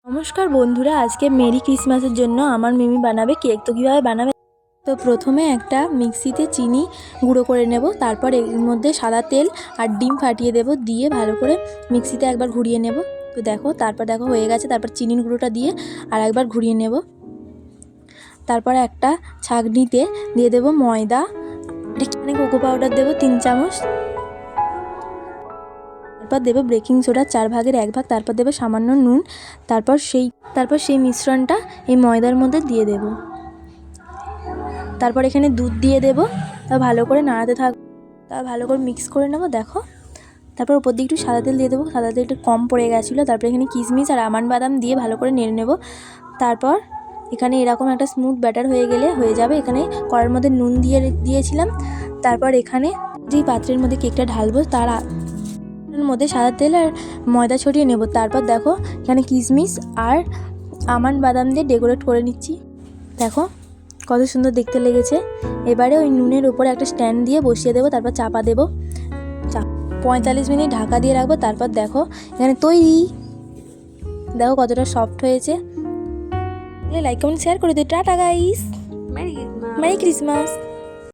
নমস্কার বন্ধুরা, আজকে মেরি ক্রিসমাসের জন্য আমার মিমি বানাবে কেক। তো কীভাবে বানাবে, তো প্রথমে একটা মিক্সিতে চিনি গুঁড়ো করে নেব, তারপর এর মধ্যে সাদা তেল আর ডিম ফাটিয়ে দেব, দিয়ে ভালো করে মিক্সিতে একবার ঘুরিয়ে নেব। তো তারপর দেখো হয়ে গেছে। তারপর চিনির গুঁড়োটা দিয়ে আর একবার ঘুরিয়ে নেব। তারপর একটা ছাঁকনিতে দিয়ে দেব ময়দা, এখানে কোকো পাউডার দেব 3 চামচ, তারপর দেবো বেকিং সোডা 1/4 ভাগ, তারপর দেবো সামান্য নুন। তারপর সেই মিশ্রণটা এই ময়দার মধ্যে দিয়ে দেব। তারপর এখানে দুধ দিয়ে দেব, তা ভালো করে নাড়াতে থাকবো, তা ভালো করে মিক্স করে নেব। দেখো, তারপর উপর দিকে একটু সাদা তেল দিয়ে দেবো, সাদা তেল একটু কম পড়ে গেছিলো। তারপর এখানে কিশমিশ আর আমন্ড বাদাম দিয়ে ভালো করে নেড়ে নেব। তারপর এখানে এরকম একটা স্মুথ ব্যাটার হয়ে যাবে। এখানে কড়াইয়ের মধ্যে নুন দিয়েছিলাম। তারপর এখানে যেই পাত্রের মধ্যে কেকটা ঢালবো তার মধ্যে সাদা তেল আর ময়দা ছড়িয়ে নেব। তারপর দেখো এখানে কিশমিশ আর আমন্ড বাদাম দিয়ে ডেকোরেট করে নিচ্ছি। দেখো কত সুন্দর দেখতে লেগেছে। এবারে ওই নুনের উপরে একটা স্ট্যান্ড দিয়ে বসিয়ে দেবো, তারপর চাপা দেবো। 45 মিনিট ঢাকা দিয়ে রাখবো। তারপর দেখো এখানে তৈরি। দেখো কতটা সফট হয়েছে। লাইক কমেন্ট শেয়ার করে দিও। Tata guys, merry Christmas.